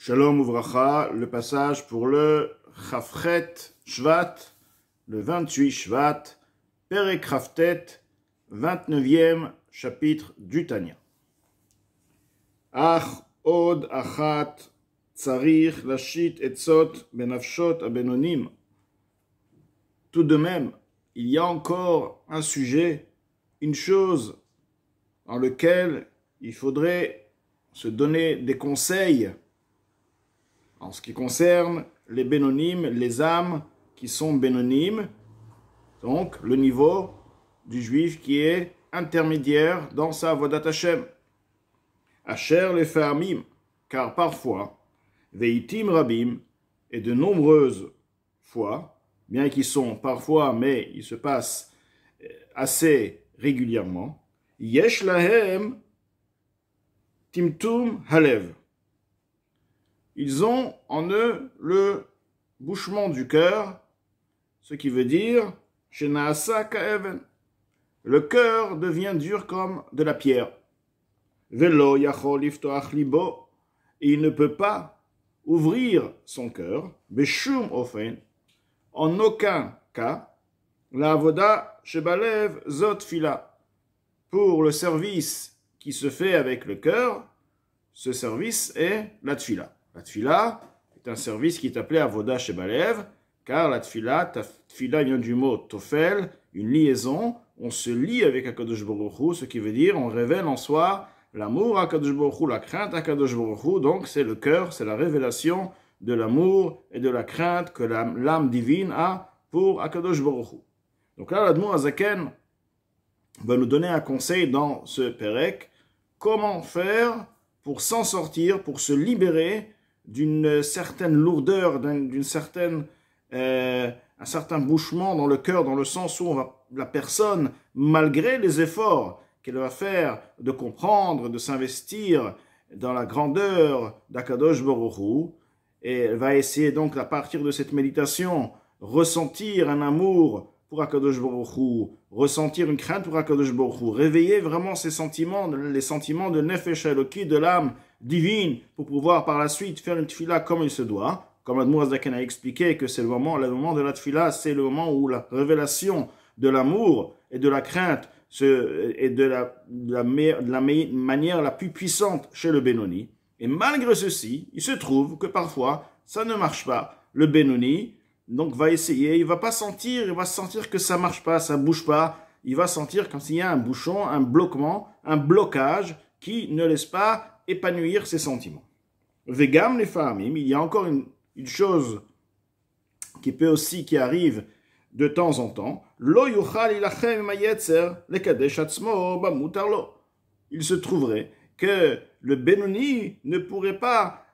Shalom Uvracha, le passage pour le Chafret Shvat, le 28 Shvat, Perek Chaftet, 29e chapitre du Tanya. Ach od achat tsarich lashit etzot benafshot abenonim. Tout de même, il y a encore un sujet, une chose dans lequel il faudrait se donner des conseils en ce qui concerne les bénonymes, les âmes qui sont bénonymes, donc le niveau du juif qui est intermédiaire dans sa avodat Hashem. Asher les famim, car parfois, veitim rabim, et de nombreuses fois, bien qu'ils sont parfois, mais ils se passent assez régulièrement, yesh lahem timtum halev. Ils ont en eux le bouchement du cœur, ce qui veut dire Shenaasa ka'even. Le cœur devient dur comme de la pierre. Velo yachol liftoach libo. Et il ne peut pas ouvrir son cœur. Beshum ofen. En aucun cas. La avoda shebalev zot fila. Pour le service qui se fait avec le cœur, ce service est la tfila. La tfila est un service qui est appelé avoda shebalev, car la tfila vient du mot tofel, une liaison. On se lie avec Akadosh Baruch Hu, ce qui veut dire on révèle en soi l'amour à Akadosh Baruch Hu, la crainte à Akadosh Baruch Hu. Donc c'est le cœur, c'est la révélation de l'amour et de la crainte que l'âme divine a pour Akadosh Baruch Hu. Donc là, l'Admour Azaken va nous donner un conseil dans ce Perek, comment faire pour s'en sortir, pour se libérer d'une certaine lourdeur, un certain bouchement dans le cœur, dans le sens où la personne, malgré les efforts qu'elle va faire de comprendre, de s'investir dans la grandeur d'Akadosh Baruch Hu, et elle va essayer donc à partir de cette méditation, ressentir un amour pour Akadosh Baruch Hu, ressentir une crainte pour Akadosh Baruch Hu, réveiller vraiment ces sentiments, les sentiments de Nefesh Eloki, de l'âme divine, pour pouvoir par la suite faire une tfila comme il se doit. Comme l'Admour Azaken a expliqué que c'est le moment de la tfila, c'est le moment où la révélation de l'amour et de la crainte est de la manière la plus puissante chez le Benoni. Et malgré ceci, il se trouve que parfois, ça ne marche pas. Le Benoni, donc, va essayer, il va sentir que ça marche pas, ça bouge pas. Il va sentir comme s'il y a un bouchon, un bloquement, un blocage qui ne laisse pas épanouir ses sentiments. Vegam les famim, il y a encore une chose qui arrive de temps en temps. Lo yuchal ilachem mayetzer lekadesh atzmo bamutarlo. Il se trouverait que le Benoni ne pourrait pas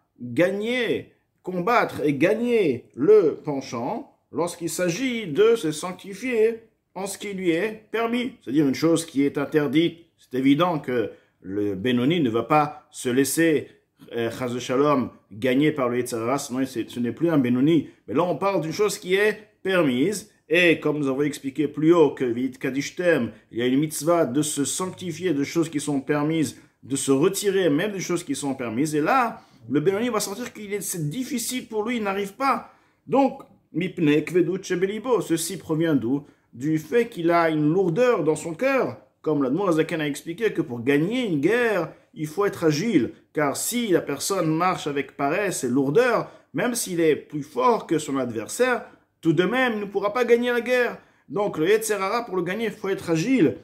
combattre et gagner le penchant lorsqu'il s'agit de se sanctifier en ce qui lui est permis. C'est-à-dire une chose qui est interdite. C'est évident que le Benoni ne va pas se laisser Chaz de Shalom gagné par le Yetzer Hara, sinon ce n'est plus un Benoni. Mais là, on parle d'une chose qui est permise, et comme nous avons expliqué plus haut que Vit Kadishtem, il y a une mitzvah de se sanctifier de choses qui sont permises, de se retirer même des choses qui sont permises, et là, le Benoni va sentir c'est difficile pour lui, il n'arrive pas. Donc, Mipne Kvedut Shebelibo, ceci provient d'où? Du fait qu'il a une lourdeur dans son cœur. Comme l'Admour Azaken a expliqué que pour gagner une guerre, il faut être agile. Car si la personne marche avec paresse et lourdeur, même s'il est plus fort que son adversaire, tout de même, il ne pourra pas gagner la guerre. Donc le Yetzer Hara, pour le gagner, il faut être agile.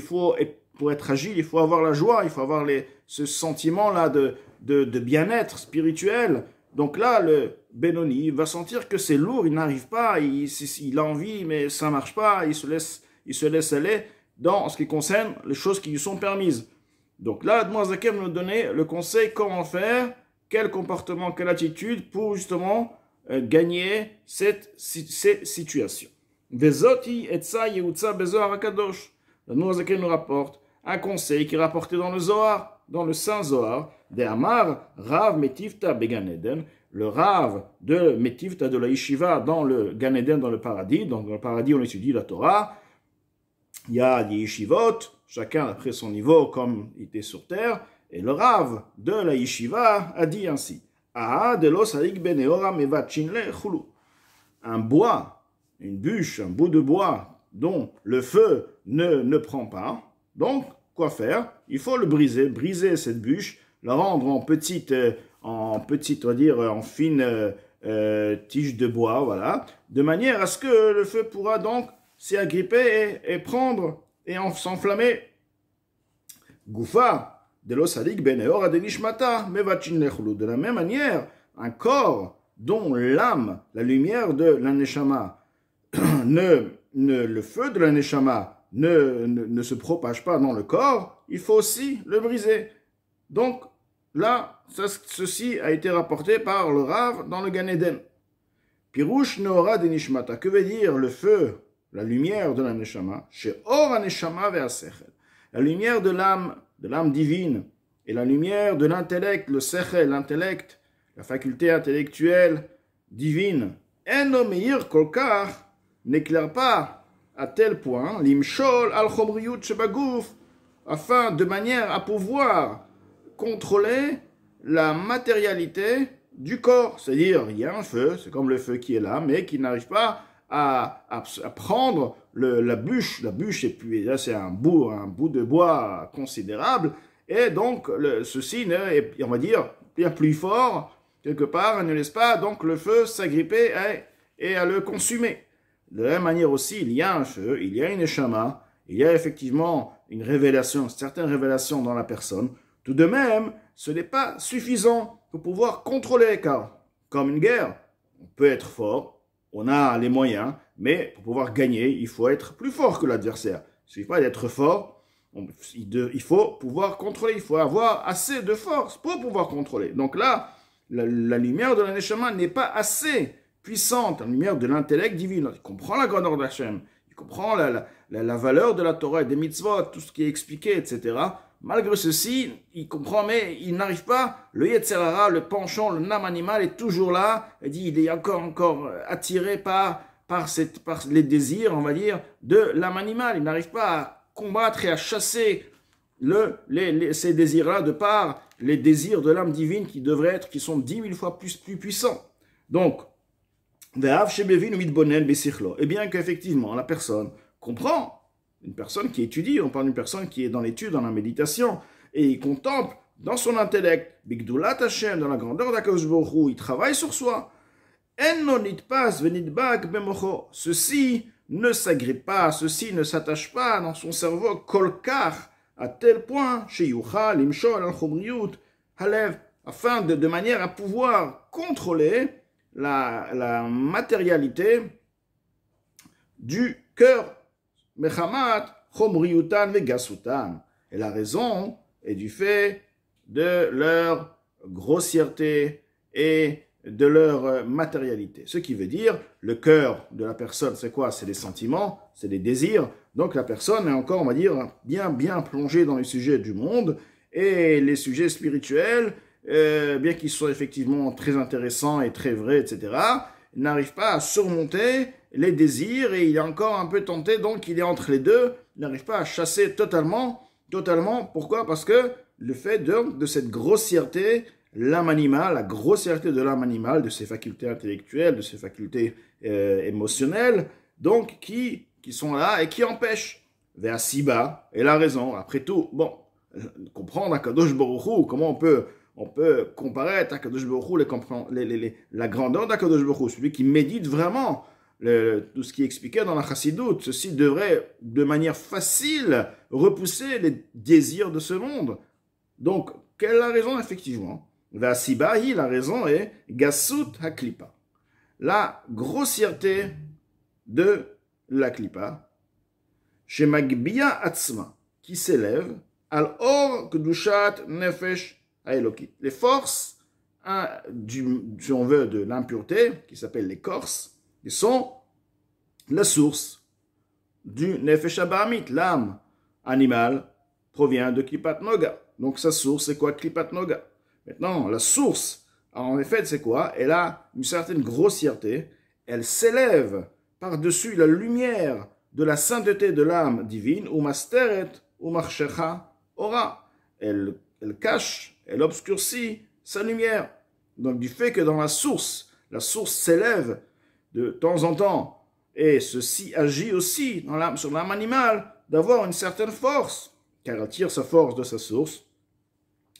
Pour être agile, il faut avoir la joie, il faut avoir ce sentiment-là de bien-être spirituel. Donc là, le Benoni va sentir que c'est lourd, il n'arrive pas, il a envie, mais ça ne marche pas, il se laisse aller dans ce qui concerne les choses qui lui sont permises. Donc là, Admour Azaken nous donner le conseil comment faire, quel comportement, quelle attitude pour justement gagner ces situations. Vezoti etza yeutza bezohar hakadosh. L'Admour Azaken nous rapporte un conseil qui est rapporté dans le Zohar, dans le Saint Zohar, de Amar Rav Metivta Began Eden, le Rav de Metivta de la Yeshiva dans le Gan Eden, dans le paradis. Donc dans le paradis, on étudie la Torah. Il y a des yeshivot, chacun après son niveau, comme il était sur terre. Et le Rav de la Yeshiva a dit ainsi. Un bois, une bûche, un bout de bois dont le feu ne prend pas. Donc, quoi faire? Il faut le briser cette bûche, la rendre en petite, on va dire, en fine tige de bois, voilà, de manière à ce que le feu pourra donc s'y agripper et prendre et s'enflammer. Goufa. De la même manière, un corps dont l'âme, la lumière de l'aneshama, le feu de l'aneshama ne se propage pas dans le corps, il faut aussi le briser. Donc là, ceci a été rapporté par le Rav dans le Gan Eden. Pirouche Neora de Nishmata. Que veut dire le feu, la lumière de l'aneshama? Chez Or aneshama ve'asechel. La lumière de l'âme divine, et la lumière de l'intellect, le sechel, l'intellect, la faculté intellectuelle divine, Eno meir kolkar, n'éclaire pas à tel point, l'imshol al chomriyut shebagouf, afin de manière à pouvoir contrôler la matérialité du corps. C'est-à-dire, il y a un feu, c'est comme le feu qui est là, mais qui n'arrive pas à prendre la bûche, et puis là c'est un bout de bois considérable, et donc ceci est, on va dire, bien plus fort, quelque part, ne laisse pas donc le feu s'agripper et à le consumer. De la même manière aussi, il y a un feu, il y a une neshama, il y a effectivement une révélation, certaines révélations dans la personne. Tout de même, ce n'est pas suffisant pour pouvoir contrôler, car comme une guerre, on peut être fort, on a les moyens, mais pour pouvoir gagner, il faut être plus fort que l'adversaire. Il ne suffit pas d'être fort, il faut pouvoir contrôler, il faut avoir assez de force pour pouvoir contrôler. Donc là, la lumière de la neshama n'est pas assez puissante, la lumière de l'intellect divin. Il comprend la grandeur d'Hachem, il comprend la valeur de la Torah et des mitzvot, tout ce qui est expliqué, etc. Malgré ceci, il comprend, mais il n'arrive pas. Le Yetzer Hara, le penchant, le nam animal est toujours là. Il est encore attiré par les désirs, on va dire, de l'âme animale. Il n'arrive pas à combattre et à chasser ces désirs-là de par les désirs de l'âme divine qui sont 10 000 fois plus puissants. Donc, et bien qu'effectivement la personne comprend, une personne qui étudie, on parle d'une personne qui est dans l'étude, dans la méditation, et il contemple dans son intellect, Bigdulat Hashem, dans la grandeur d'Akadosh Baruch Hu, il travaille sur soi. Ceci ne s'agrippe pas, ceci ne s'attache pas dans son cerveau, kolkar, à tel point, sheyuchal, imshol, al-chomriyut, halev, afin de manière à pouvoir contrôler la matérialité du cœur. Mechamat, chomriyutan vegasutan. Et la raison est du fait de leur grossièreté et de leur matérialité. Ce qui veut dire, le cœur de la personne, c'est quoi? C'est les sentiments, c'est les désirs. Donc la personne est encore, on va dire, bien plongée dans les sujets du monde, et les sujets spirituels, bien qu'ils soient effectivement très intéressants et très vrais, etc., n'arrivent pas à surmonter les désirs, et il est encore un peu tenté, donc il est entre les deux, il n'arrive pas à chasser totalement. Pourquoi? Parce que le fait de cette grossièreté, l'âme animale, la grossièreté de l'âme animale, de ses facultés intellectuelles, de ses facultés émotionnelles, donc qui sont là et qui empêchent. Vers Siba, et la raison, après tout, bon, comprendre Akadosh Baruch Hu, comment on peut comparer à Akadosh Baruch Hu, la grandeur d'Akadosh Baruch Hu, celui qui médite vraiment tout ce qui est expliqué dans la Chassidoute. Ceci devrait, de manière facile, repousser les désirs de ce monde. Donc, quelle est la raison, effectivement? Vasibahi, la raison est Gasut HaKlipa. La grossièreté de la Klipa, chez Magbia Atzma, qui s'élève, al or Kedushat Nefesh Haelokit. Les forces, si on veut, de l'impureté, qui s'appellent les corses, qui sont la source du Nefesh Abahamit. L'âme animale provient de Klipat Noga. Donc sa source, c'est quoi Klipat Noga? Maintenant, la source, en effet, c'est quoi? Elle a une certaine grossièreté, elle s'élève par-dessus la lumière de la sainteté de l'âme divine, ou masteret, ou marchecha, ora. Elle cache, elle obscurcit sa lumière. Donc du fait que dans la source s'élève de temps en temps, et ceci agit aussi sur l'âme animale d'avoir une certaine force, car elle tire sa force de sa source.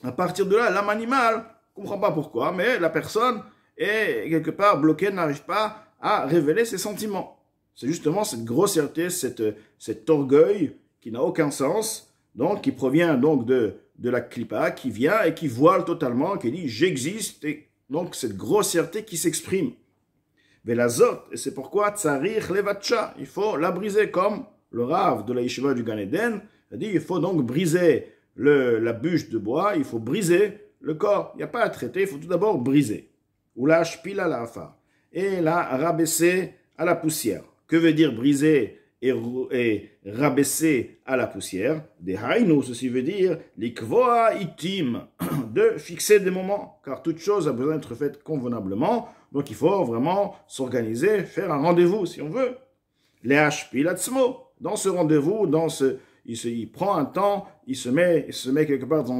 À partir de là, l'âme animale ne comprend pas pourquoi, mais la personne est quelque part bloquée, n'arrive pas à révéler ses sentiments. C'est justement cette grossièreté, cet orgueil qui n'a aucun sens, donc qui provient donc de la clipa, qui vient et qui voile totalement, qui dit j'existe, et donc cette grossièreté qui s'exprime. Mais l'azot, et c'est pourquoi tsarir levatcha, il faut la briser comme le rave de la yeshiva du Gan Eden, il dit il faut donc briser la bûche de bois, il faut briser le corps. Il n'y a pas à traiter, il faut tout d'abord briser. Ou la shpila la afar. Et la rabaisser à la poussière. Que veut dire briser et rabaisser à la poussière? Des haïnou, ceci veut dire likvoa itim, de fixer des moments, car toute chose a besoin d'être faite convenablement, donc il faut vraiment s'organiser, faire un rendez-vous si on veut. Les hashpilatzmo, dans ce rendez-vous, il prend un temps, il se met quelque part dans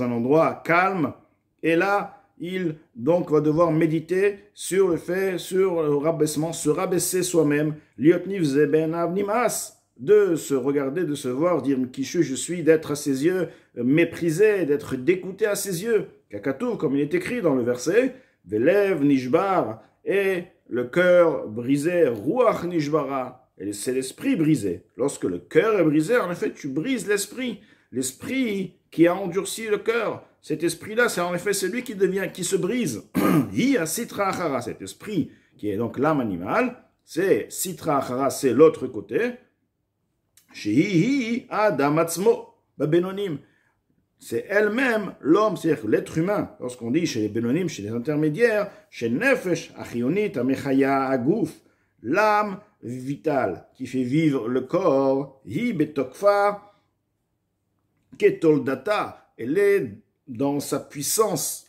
un endroit calme, et là, il donc va devoir méditer sur le rabaissement, se rabaisser soi-même, liotniv zeben avnimas, de se regarder, de se voir, dire qui je suis, d'être à ses yeux méprisé, d'être dégoûté à ses yeux. Kakatou, comme il est écrit dans le verset, velev nishbar, et le cœur brisé, ruach nishbara, et c'est l'esprit brisé. Lorsque le cœur est brisé, en effet, tu brises l'esprit. L'esprit qui a endurci le cœur. Cet esprit-là, c'est en effet celui qui se brise. Hi sitra achara, cet esprit qui est donc l'âme animale, c'est sitra achara, c'est l'autre côté. Shehi adamatzmo babenonim. C'est elle-même l'homme, c'est-à-dire l'être humain. Lorsqu'on dit chez les benonim, chez les intermédiaires, chez nefesh achionit amechaya agouf, l'âme vitale qui fait vivre le corps, hi betokfa ketoldata, elle est dans sa puissance,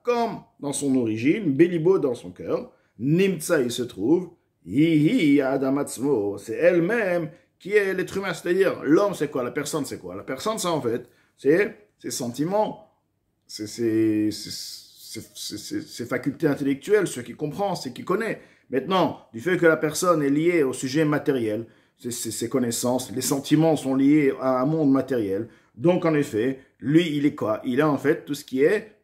comme dans son origine, Bélibo dans son cœur, Nimtsa il se trouve, Hihi Adamatzmo, c'est elle-même qui est l'être humain, c'est-à-dire l'homme c'est quoi, la personne c'est quoi? La personne ça en fait, c'est ses sentiments, c'est ses facultés intellectuelles, ce qui comprend, ce qui connaît. Maintenant, du fait que la personne est liée au sujet matériel, ses connaissances, les sentiments sont liés à un monde matériel. Donc, en effet, lui, il est quoi? Il a en fait tout ce qui est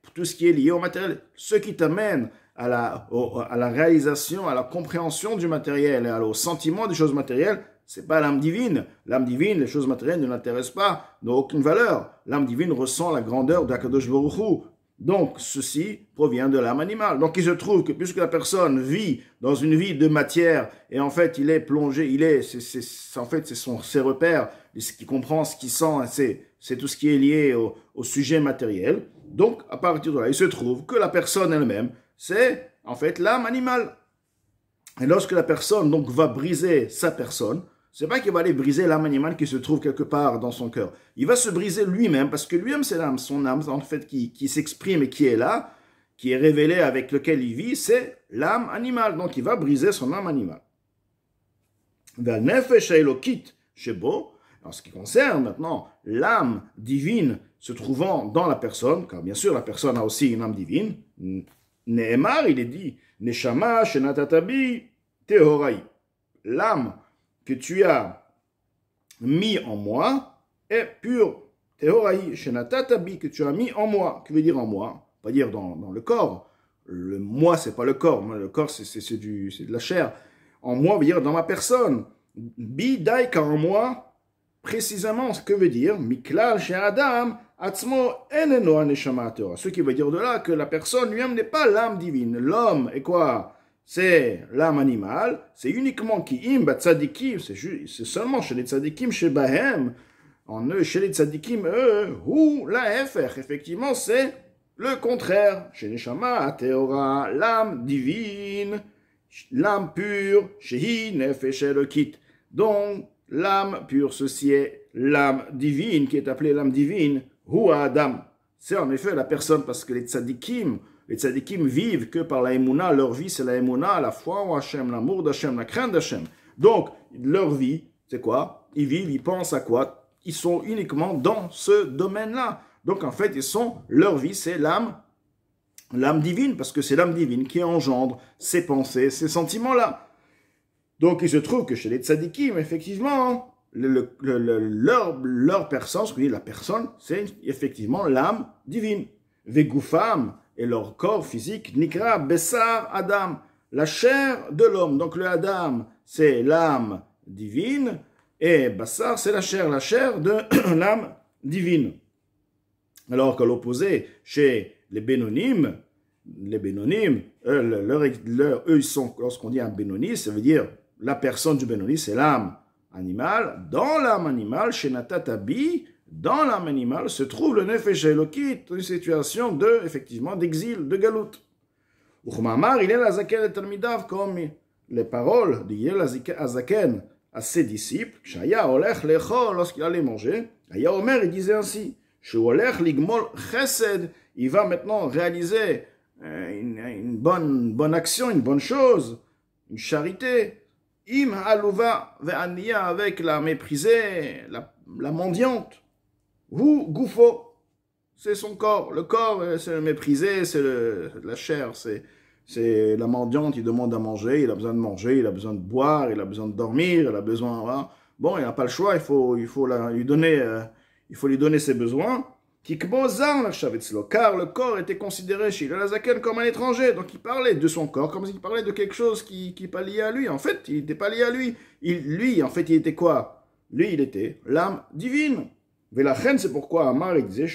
lié au matériel. Ce qui t'amène à la réalisation, à la compréhension du matériel et au sentiment des choses matérielles, c'est pas l'âme divine. L'âme divine, les choses matérielles ne l'intéressent pas, n'ont aucune valeur. L'âme divine ressent la grandeur d'Akadosh Baruch Hu. Donc, ceci provient de l'âme animale. Donc, il se trouve que puisque la personne vit dans une vie de matière, et en fait, il est plongé, c'est ses repères, ce qu'il comprend, ce qu'il sent, c'est tout ce qui est lié au sujet matériel. Donc, à partir de là, il se trouve que la personne elle-même, c'est en fait l'âme animale. Et lorsque la personne donc va briser sa personne, c'est pas qu'il va aller briser l'âme animale qui se trouve quelque part dans son cœur. Il va se briser lui-même, parce que lui-même, c'est l'âme, son âme, en fait, qui s'exprime et qui est là, qui est révélée avec lequel il vit, c'est l'âme animale. Donc, il va briser son âme animale. En ce qui concerne maintenant l'âme divine se trouvant dans la personne, car bien sûr, la personne a aussi une âme divine, Nehemar, il est dit, Neshama shenatatabi tehorai. L'âme que tu as mis en moi est pure. Tehorai, shenatatabi, que tu as mis en moi. Que veut dire en moi? Pas dire dans le corps. Le moi, c'est pas le corps. Le corps, c'est de la chair. En moi veut dire dans ma personne. Bi daika en moi, précisément, ce que veut dire Miklal chez Adam, Atzmo eneno aneshama teora. Ce qui veut dire de là que la personne lui-même n'est pas l'âme divine. L'homme est quoi? C'est l'âme animale, c'est uniquement qui imba tzadikim, c'est seulement chez les tzadikim, chez Bahem, chez les tzadikim, ou la FR, effectivement, c'est le contraire. Chez les Shama, Teora, l'âme divine, l'âme pure, chez Nefesh Elokit. Donc, l'âme pure, ceci est l'âme divine, qui est appelée l'âme divine, ou Adam. C'est en effet la personne, parce que les tzadikim vivent que par la émouna, leur vie c'est la émouna, la foi en Hachem, l'amour d'Hachem, la crainte d'Hachem. Donc, leur vie, c'est quoi? Ils vivent, ils pensent à quoi? Ils sont uniquement dans ce domaine-là. Donc, en fait, leur vie, c'est l'âme l'âme divine, parce que c'est l'âme divine qui engendre ces pensées, ces sentiments-là. Donc il se trouve que chez les tzadikim, effectivement, leur personne, ce que dit la personne, c'est effectivement l'âme divine. Vegoufam, et leur corps physique, nikra bessar adam, la chair de l'homme. Donc le adam, c'est l'âme divine, et bassar, c'est la chair de l'âme divine. Alors qu'à l'opposé, chez les bénonymes, eux, ils sont, lorsqu'on dit un bénoni, ça veut dire la personne du bénoni, c'est l'âme animale. Dans l'âme animale, chez Natatabi, dans l'âme animale se trouve le nefesh elokit, une situation de, effectivement, d'exil, de galout. Uchmamar, il est la zaken et talmidav, comme les paroles de Yel Azaken à ses disciples, Shaya olech lechol, lorsqu'il allait manger, Aya Omer, il disait ainsi, Sheolech ligmol chesed, il va maintenant réaliser une bonne action, une bonne chose, une charité. Im haluva ve'aniya, avec la méprisée, la mendiante. Hu gufo, c'est son corps. Le corps, c'est le méprisé, c'est la chair, c'est la mendiante, il demande à manger, il a besoin de manger, il a besoin de boire, il a besoin de dormir, il a besoin... Voilà. Bon, il n'a pas le choix, il faut lui donner ses besoins. Car le corps était considéré chez l'Azaken comme un étranger, donc il parlait de son corps comme s'il parlait de quelque chose qui n'est pas lié à lui. En fait, il n'était pas lié à lui. Lui, en fait, il était quoi? Lui, il était l'âme divine. Velachen, c'est pourquoi Amar il disait,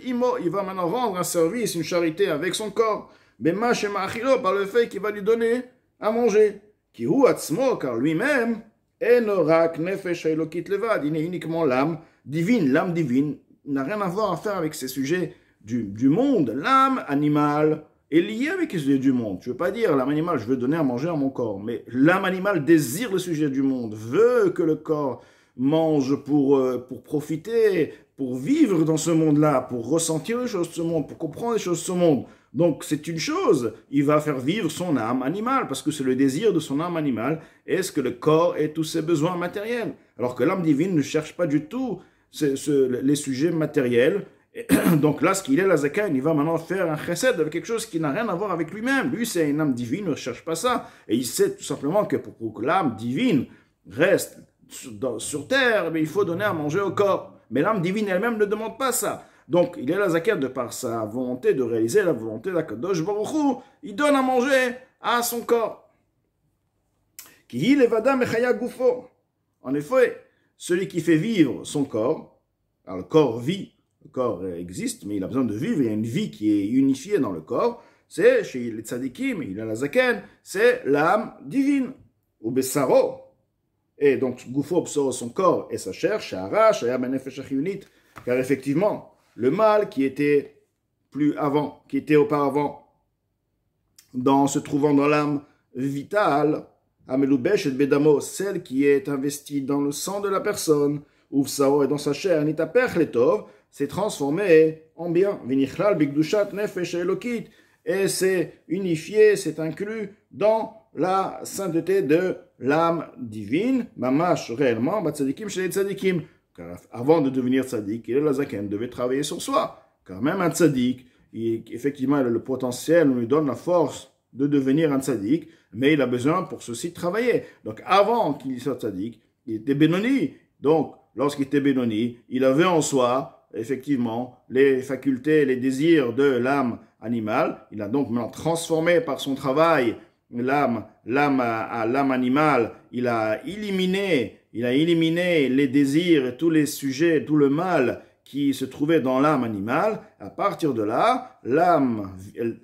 il va maintenant rendre un service, une charité avec son corps. Bema shema achilo, par le fait qu'il va lui donner à manger. Kihu atzmo, car lui-même, enorak nefesh elokit levad, il est uniquement l'âme divine. L'âme divine n'a rien à voir à faire avec ces sujets du monde. L'âme animale est liée avec les sujets du monde. Je ne veux pas dire l'âme animale, je veux donner à manger à mon corps, mais l'âme animale désire le sujet du monde, veut que le corps mange pour profiter, pour vivre dans ce monde-là, pour ressentir les choses de ce monde, pour comprendre les choses de ce monde. Donc c'est une chose, il va faire vivre son âme animale, parce que c'est le désir de son âme animale, est-ce que le corps ait tous ses besoins matériels. Alors que l'âme divine ne cherche pas du tout les sujets matériels. Et donc là, ce qu'il est, l'Azaken, il va maintenant faire un chesed avec quelque chose qui n'a rien à voir avec lui-même. Lui, c'est une âme divine, il ne cherche pas ça. Et il sait tout simplement que pour que l'âme divine reste sur terre, il faut donner à manger au corps. Mais l'âme divine elle-même ne demande pas ça. Donc, il est l'Azaken de par sa volonté de réaliser la volonté d'Akadosh Baruch Hu, il donne à manger à son corps. Ki levada mechaya gufo. En effet, celui qui fait vivre son corps, alors le corps vit, le corps existe, mais il a besoin de vivre, il y a une vie qui est unifiée dans le corps, c'est chez les tzadikim, il a la zaken, c'est l'âme divine, ou bessaro. Et donc, gufo, psoro, son corps et sa chair, shahara, shaya benefesh achiyunit, car effectivement, le mal qui était auparavant, se trouvant dans l'âme vitale, Ameloubesh et Bedamo, celle qui est investie dans le sang de la personne, Uvsao et dans sa chair, Nitapech Letov, s'est transformé en bien. Vinichlal Bigdushat Nefesh Elokit, et c'est unifié, c'est inclus dans la sainteté de l'âme divine, Mamash réellement, Batzadikim chez les Tzadikim. Car avant de devenir tzadik, il l'Azaken devait travailler sur soi. Car même un tzadik, effectivement, il a le potentiel, on lui donne la force de devenir un tzadik, mais il a besoin pour ceci de travailler. Donc avant qu'il soit tzadik, il était bénoni. Donc lorsqu'il était bénoni, il avait en soi, effectivement, les facultés, les désirs de l'âme animale. Il a donc maintenant transformé par son travail l'âme animale. Il a éliminé les désirs et tous les sujets, tout le mal qui se trouvait dans l'âme animale. À partir de là, l'âme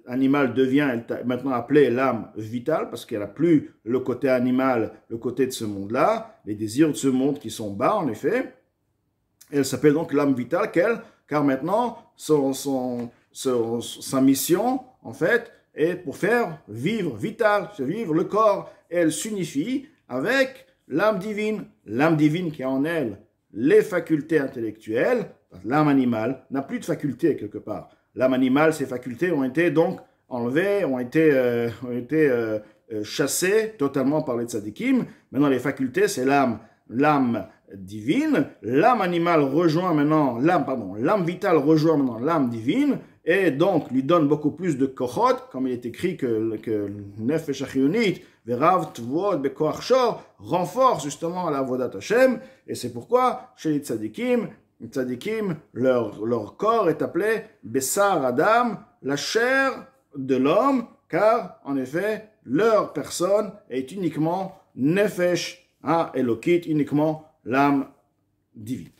animale devient maintenant appelée l'âme vitale parce qu'elle n'a plus le côté animal, le côté de ce monde-là, les désirs de ce monde qui sont bas en effet. Elle s'appelle donc l'âme vitale, car maintenant sa mission en fait est pour faire vivre vital, faire vivre le corps. Et elle s'unifie avec l'âme divine qui a en elle les facultés intellectuelles. L'âme animale n'a plus de facultés quelque part. L'âme animale, ses facultés ont été donc enlevées, ont été chassées totalement par les tzadikim. Maintenant, les facultés, c'est l'âme divine. L'âme animale rejoint maintenant, l'âme vitale rejoint maintenant l'âme divine. et donc lui donne beaucoup plus de kochot, comme il est écrit que Nefesh Achiyunit, Verav Tvot Bekoach Shor, renforce justement la Avodat Hashem, et c'est pourquoi chez les tzadikim, leur corps est appelé Bessar Adam, la chair de l'homme, car en effet, leur personne est uniquement Nefesh Elokit, uniquement l'âme divine.